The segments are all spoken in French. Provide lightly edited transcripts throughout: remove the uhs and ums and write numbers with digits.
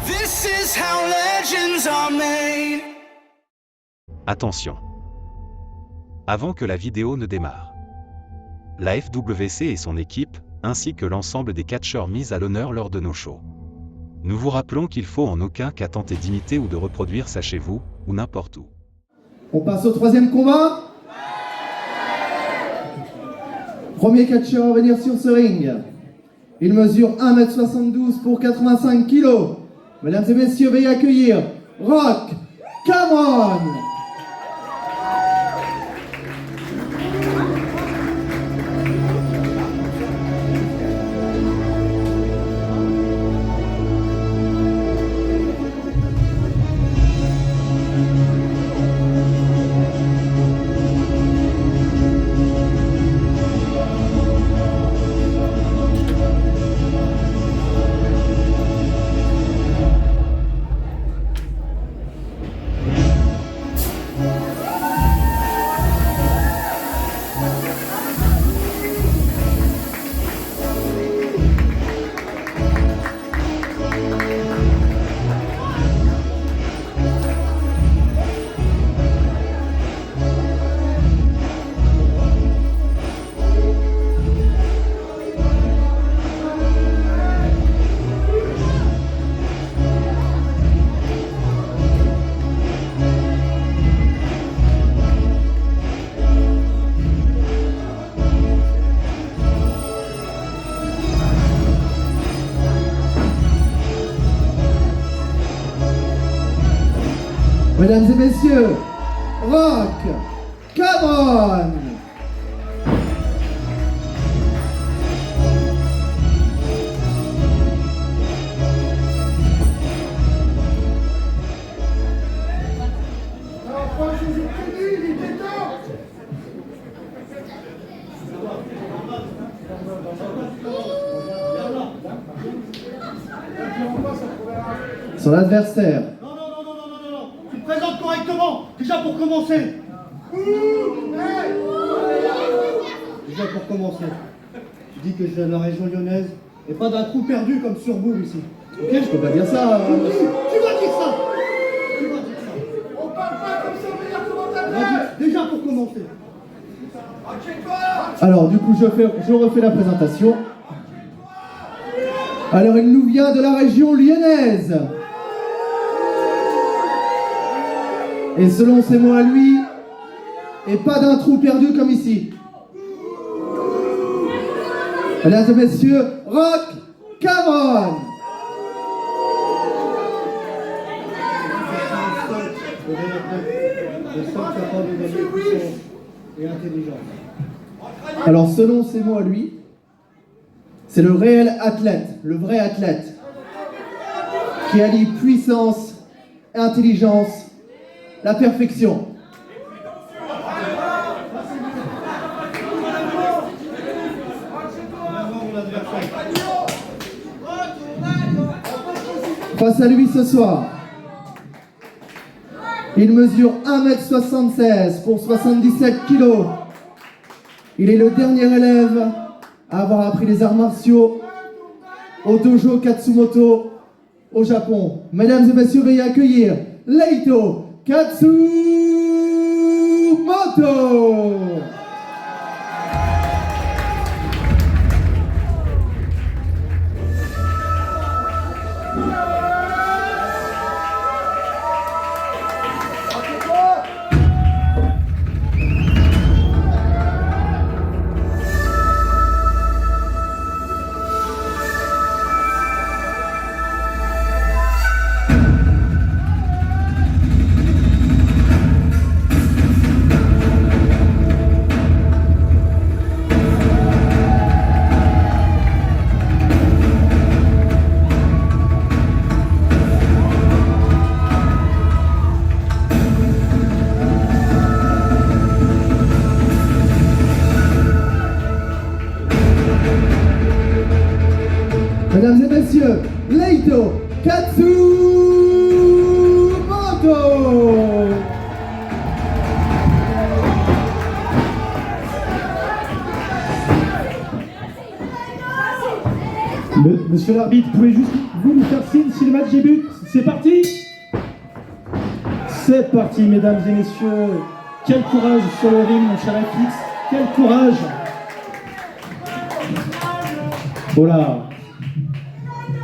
This is how legends are made. Attention. Avant que la vidéo ne démarre, la FWC et son équipe, ainsi que l'ensemble des catcheurs mis à l'honneur lors de nos shows. Nous vous rappelons qu'il faut en aucun cas tenter d'imiter ou de reproduire ça chez vous, ou n'importe où. On passe au troisième combat. Premier catcheur à venir sur ce ring. Il mesure 1m72 pour 85 kg. Mesdames et messieurs, veuillez accueillir Rock Cameron. Mesdames et messieurs, Rock Cameron. Son adversaire. Présente correctement, déjà pour commencer. Déjà pour commencer. Tu dis que je viens de la région lyonnaise et pas d'un trou perdu comme sur vous ici. Ok, je peux pas dire ça. Tu vas dire ça. Tu vas dire ça. On parle pas comme ça, meilleur commentateur. Déjà pour commencer. Alors du coup, je refais la présentation. Alors il nous vient de la région lyonnaise. Et selon ses mots à lui, et pas d'un trou perdu comme ici. Mesdames et messieurs, Rock Cameron. Et intelligence. Alors selon ses mots à lui, c'est le réel athlète, le vrai athlète, qui allie puissance, intelligence, la perfection. Face à lui ce soir, il mesure 1m76 pour 77 kg. Il est le dernier élève à avoir appris les arts martiaux au dojo Katsumoto au Japon. Mesdames et messieurs, veuillez accueillir Leito Katsumoto. Mesdames et messieurs, Leito Katsumoto. Monsieur l'arbitre, pouvez juste vous nous faire signe si le match débute, C'est parti. C'est parti, mesdames et messieurs. Quel courage sur le ring, mon cher FX. Quel courage. Voilà.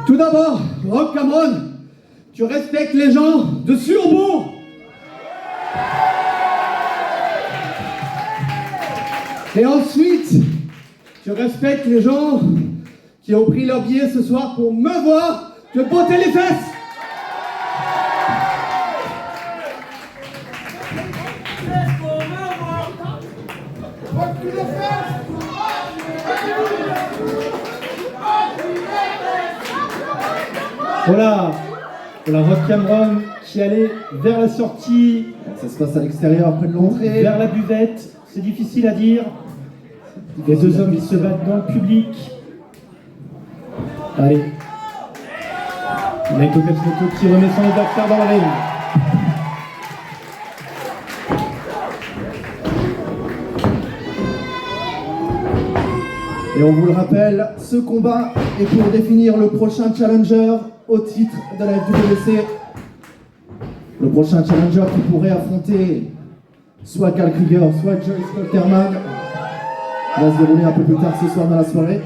Tout d'abord, Rock Cameron, tu respectes les gens de Surbourg. Et ensuite, tu respectes les gens qui ont pris leur billet ce soir pour me voir te botter les fesses. Voilà. Voilà Rock Cameron qui allait vers la sortie, Ça se passe à l'extérieur, près de l'entrée. vers la buvette. C'est difficile à dire. Les deux hommes qui se battent dans le public. Allez. Naito Katsumoto qui remet son adversaire dans le ring. Et on vous le rappelle, ce combat est pour définir le prochain challenger au titre de la FWC. Le prochain challenger qui pourrait affronter soit Karl Krieger, soit Joyce Colterman. Va se dérouler un peu plus tard ce soir dans la soirée.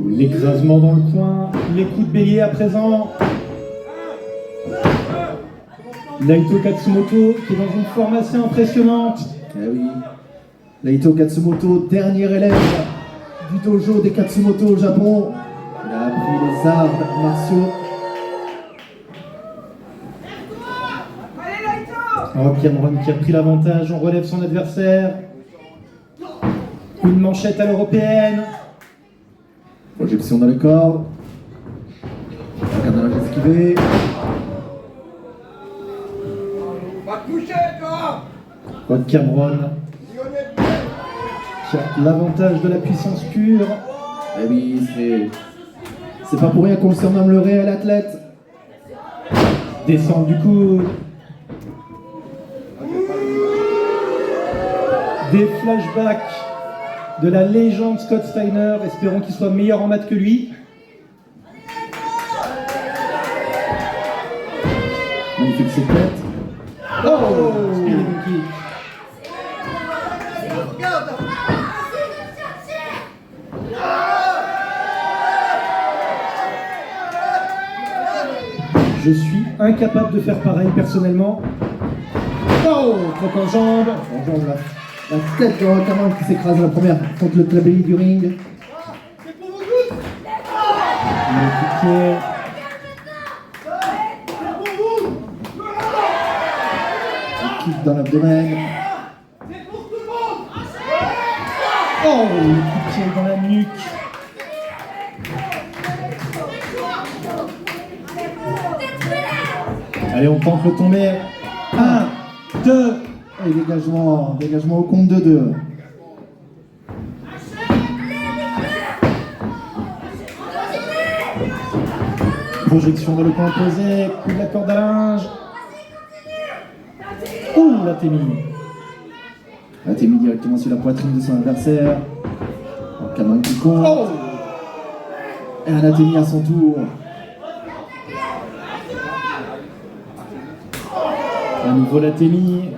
L'écrasement dans le coin, les coups de bélier à présent. Naito Katsumoto qui est dans une forme assez impressionnante. Eh oui. Naito Katsumoto, dernier élève du dojo des Katsumoto au Japon. Il a appris les arts martiaux. Rock Cameron qui a pris l'avantage, on relève son adversaire. Une manchette à l'européenne. Projection dans le corps. Regardez esquivé. Va te coucher, toi. Rock Cameron qui a l'avantage de la puissance pure. Eh oui, c'est pas pour rien qu'on le surnomme le réel athlète. Descente du coude. Des flashbacks de la légende Scott Steiner. Espérons qu'il soit meilleur en maths que lui. Magnifique ses têtes. Oh, spinning kick. Je suis incapable de faire pareil personnellement. Oh, croc en jambe. En jambe, la tête de Rock Cameron qui s'écrase la première contre le tablier du ring. Le piqué. Un kick dans l'abdomen. Oh, le coup de pied dans la nuque. Allez, on tente le tomber. 1, 2. Et dégagement au compte de 2. Projection dans le coin opposé. Coup de la corde à linge. Ouh, la témie. Là, t'es mis directement sur la poitrine de son adversaire. Rock Cameron qui compte. Oh, Et Anatémie à son tour. à nouveau la témie.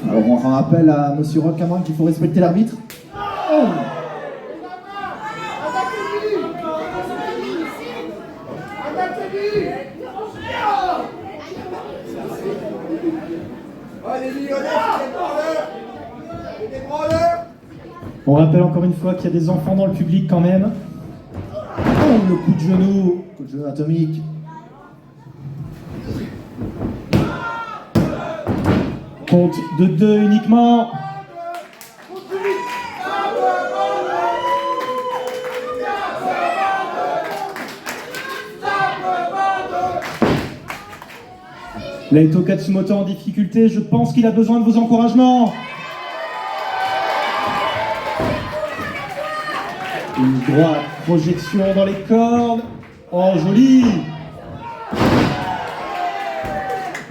Alors on rappelle à Monsieur Rock Cameron qu'il faut respecter l'arbitre. Oh, on rappelle encore une fois qu'il y a des enfants dans le public quand même. Oh, le coup de genou. Coup de genou atomique. Compte de 2 uniquement. Naito Katsumoto en difficulté, je pense qu'il a besoin de vos encouragements. Une droite, projection dans les cordes. Oh, joli.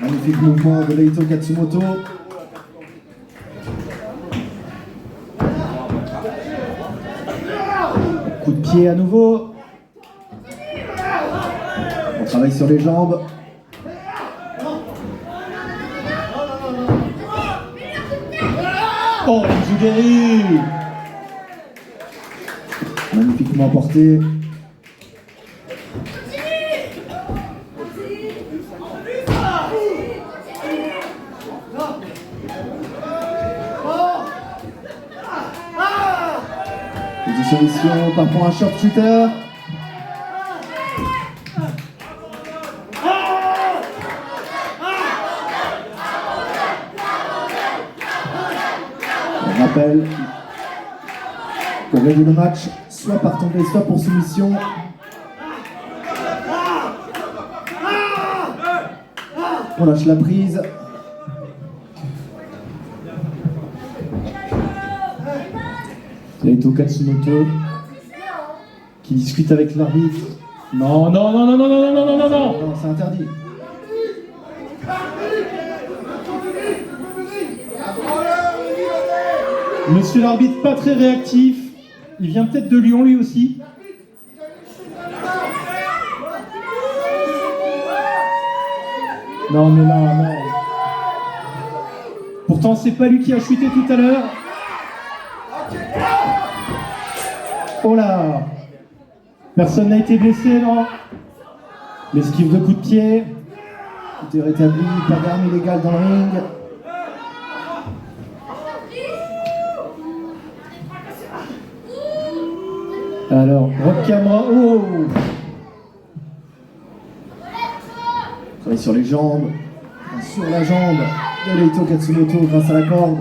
Magnifique mouvement de Naito Katsumoto. pied à nouveau. On travaille sur les jambes. Oh, Enzugeri! Magnifiquement porté. Position par pour un sharpshooter. On rappelle pour gagner le match, soit par tomber, soit pour soumission. On lâche la prise. Leito Katsumoto qui discute avec l'arbitre. Non, non, non, non, non, non, non, non, non, non. Non, c'est interdit. Monsieur l'arbitre, pas très réactif. Il vient peut-être de Lyon lui aussi. Non, mais là, non. Pourtant, c'est pas lui qui a chuté tout à l'heure. Oh là! Personne n'a été blessé, non? L'esquive de coup de pied. Tout est rétabli, pas d'arme illégale dans le ring. Alors, Rock Camera, oh! Travaille sur les jambes, sur la jambe de Leito Katsumoto grâce à la corde.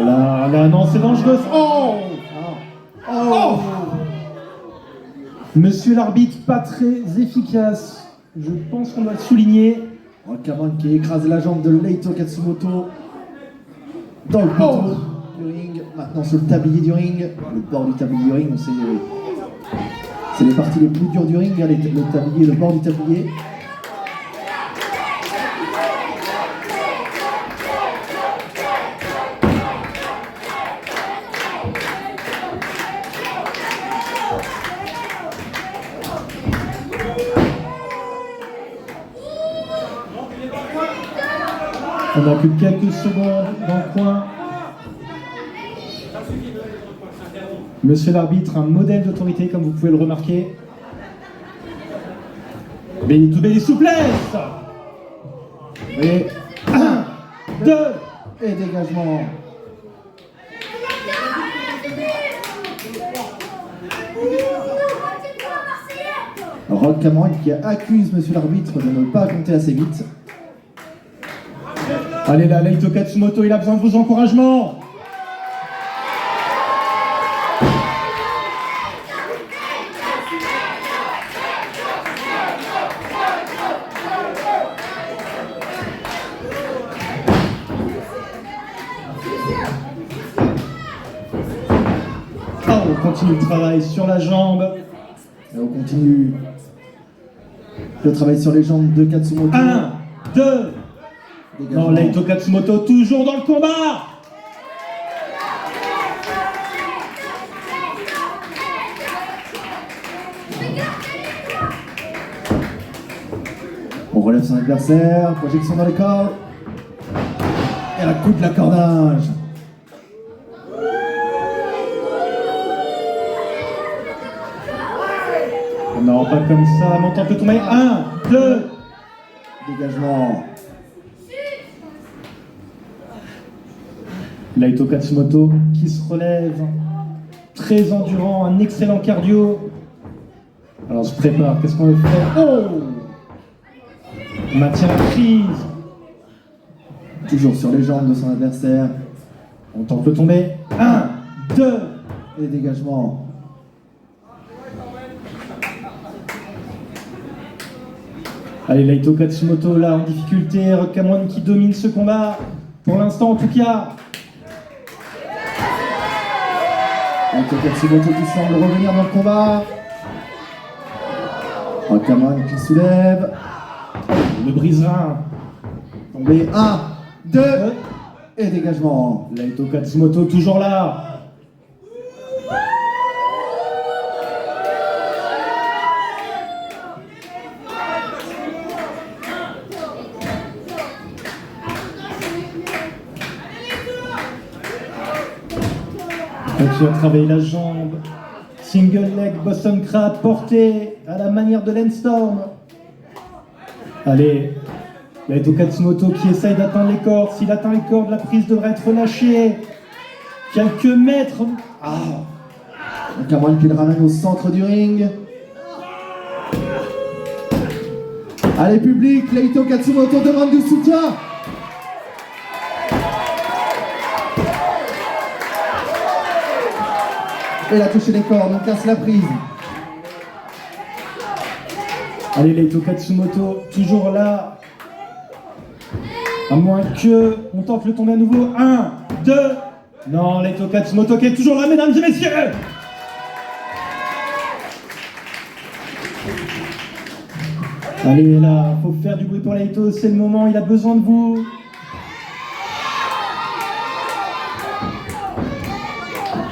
Là, là, non, c'est dangereux. Oh! Oh! Monsieur l'arbitre, pas très efficace. Je pense qu'on doit le souligner. Rock'n'Roll qui écrase la jambe de Leito Katsumoto dans le poteau du ring. Maintenant sur le tablier du ring. Le bord du tablier du ring, on sait, c'est les parties les plus dures du ring, hein, le tablier, le bord du tablier. On n'a plus que quelques secondes dans le coin. Monsieur l'arbitre, un modèle d'autorité, comme vous pouvez le remarquer. Benito Belli souplesse. Et 1, 2. et dégagement. Rock'n'Roll qui accuse monsieur l'arbitre de ne pas compter assez vite. Allez là, Leito Katsumoto, il a besoin de vos encouragements. Oh, on continue le travail sur la jambe. Et on continue le travail sur les jambes de Katsumoto. 1, 2. Dégagement. Non, Leito Katsumoto toujours dans le combat. On relève son adversaire, projection dans les cordes. Et la coupe de l'accordage. Non, pas comme ça, montant peut tomber. 1, 2. Dégagement. Leito Katsumoto qui se relève, très endurant, un excellent cardio. Alors je prépare, qu'est-ce qu'on veut faire? Oh! On maintient la prise. Toujours sur les jambes de son adversaire. On tente de tomber. 1, 2. Et dégagement. Allez, Naito Katsumoto là en difficulté, Rock Cameron qui domine ce combat. Pour l'instant en tout cas. Naito Katsumoto qui semble revenir dans le combat. Rock Cameron qui soulève. Le brise-rein. Tombé 1, 2 et dégagement. Naito Katsumoto toujours là. Continue à travailler la jambe. Single leg Boston Crab porté à la manière de Landstorm. Allez, Naito Katsumoto qui essaye d'atteindre les cordes. S'il atteint les cordes, la prise devrait être relâchée. Quelques mètres. Ah. Cameron qui le ramène au centre du ring. Allez public, Naito Katsumoto demande du soutien. Et il a touché les cordes, on casse la prise. Allez, Naito Katsumoto, toujours là. À moins que on tente le tomber à nouveau. 1, 2. Non, Naito Katsumoto qui est toujours là, mesdames et messieurs. Allez, là, faut faire du bruit pour Naito, c'est le moment, il a besoin de vous.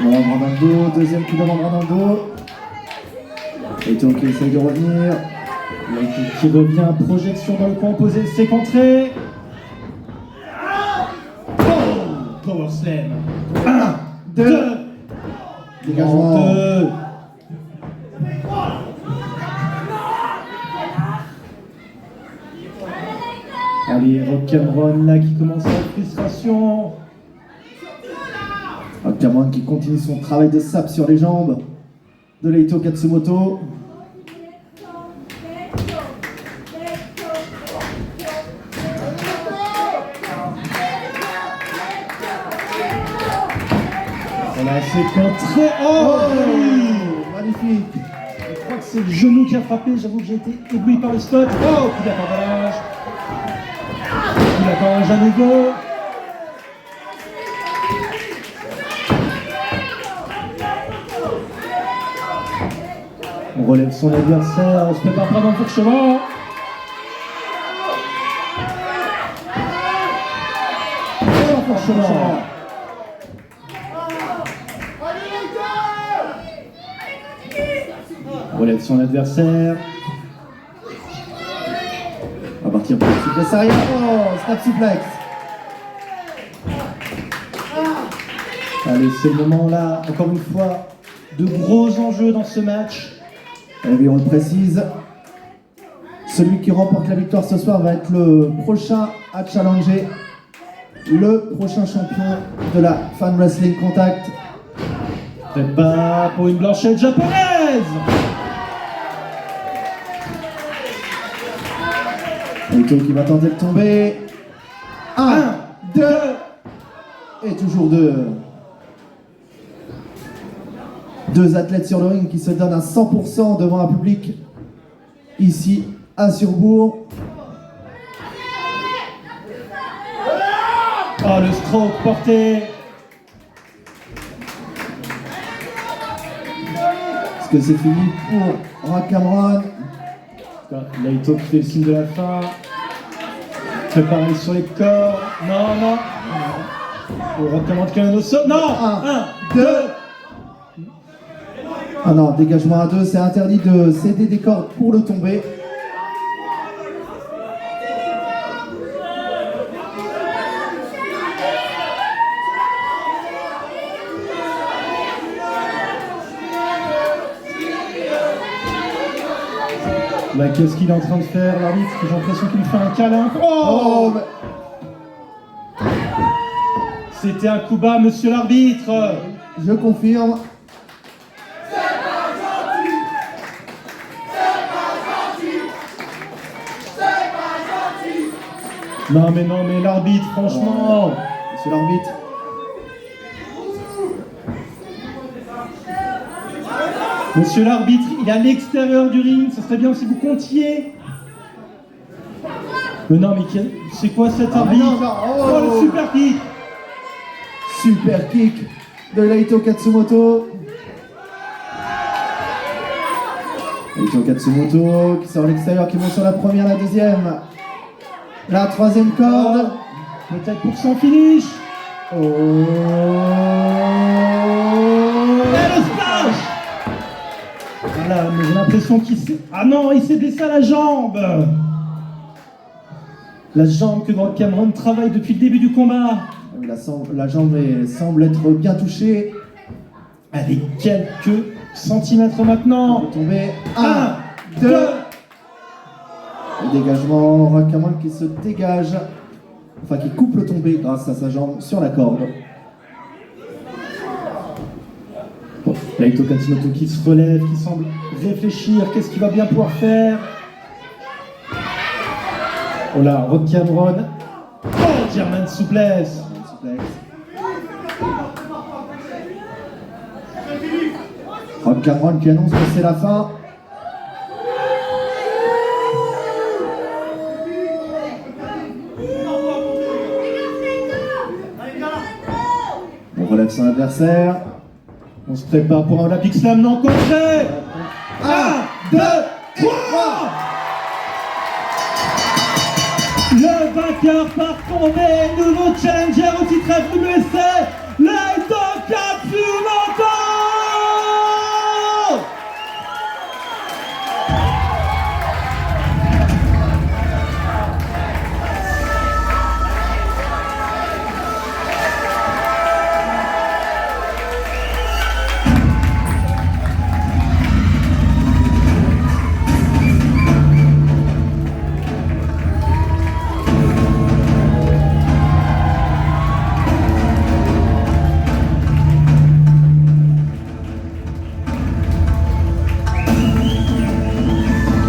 Membre dans le dos, deuxième coup de membre dans le dos. Naito qui essaye de revenir. Naito qui revient, projection dans le coin opposé, c'est contré. Oh, Power Slam. 1, 2. Dégagement. 2. Allez, Rock Cameron là qui commence la frustration. Rock Cameron qui continue son travail de sap sur les jambes de Naito Katsumoto. Voilà, c'est contré. Oh, Magnifique. je crois que c'est le genou qui a frappé. J'avoue que j'ai été ébloui par le spot. Oh, coup d'accordage. Coup d'accordage à nouveau. On relève son adversaire. On se prépare pas dans le fourchement. Et l'enfourchement. Relève son adversaire. On va partir pour le suplex arrière. Oh, snap suplex. Allez, c'est le moment là, encore une fois, de gros enjeux dans ce match. Et oui, on le précise. Celui qui remporte la victoire ce soir va être le prochain à challenger le prochain champion de la Fan Wrestling Contact. Prépare pour une blanchette japonaise. Naito qui va tenter de tomber. 1, 2 et toujours 2. Deux athlètes sur le ring qui se donnent à 100% devant un public ici à Surbourg. Oh, le stroke porté. Est-ce que c'est fini pour Rock Cameron? Naito qui fait le signe de la fin. Préparé sur les corps. Non, non. On recommande qu'un au sol. Non. 1, 2. Ah non, dégagement à 2, c'est interdit de céder des cordes pour le tomber. Bah, qu'est-ce qu'il est en train de faire, l'arbitre? J'ai l'impression qu'il me fait un câlin. Oh, C'était un coup bas, monsieur l'arbitre. je confirme. Non, mais l'arbitre, franchement. Monsieur l'arbitre. Monsieur l'arbitre, il est à l'extérieur du ring. Ce serait bien si vous comptiez. Mais non, mais c'est quoi cet Ah, arbitre? non, non, Oh, le super kick! Super kick de Naito Katsumoto. Naito Katsumoto qui sort à l'extérieur, qui monte sur la première, la deuxième. La troisième corde. Peut-être pour son finish. Oh. Et le splash! Voilà, mais j'ai l'impression qu'il s'est... Ah non, il s'est blessé à la jambe! La jambe que Rock Cameron travaille depuis le début du combat. La jambe semble être bien touchée. Avec quelques centimètres maintenant. Il est tombé. 1, 2. Le dégagement, Rock Cameron qui se dégage. Enfin, qui coupe le tombé grâce à sa jambe sur la corde. Bon, Naito Katsumoto qui se relève, qui semble réfléchir. Qu'est-ce qu'il va bien pouvoir faire? Oh là, Rock Cameron. Oh, German souplesse. Rock Cameron qui annonce que c'est la fin. On relève son adversaire. On se prépare pour un Olympic Slam non concret. 1, 2, 3. Le vainqueur par tombée, nouveau challenger au titre FWC, Naito Katsumoto.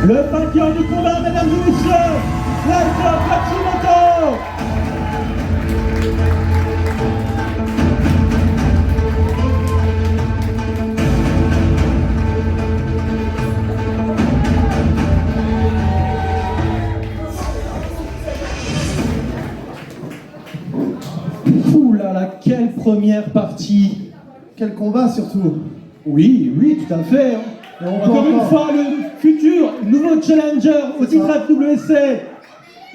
Le vainqueur du combat, mesdames et messieurs, Naito Katsumoto. Ouh là là, quelle première partie! Quel combat surtout. Oui, oui, tout à fait. Et on peut Encore une fois, le futur nouveau challenger au C'est titre ça. FWC.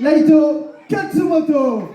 Naito Katsumoto.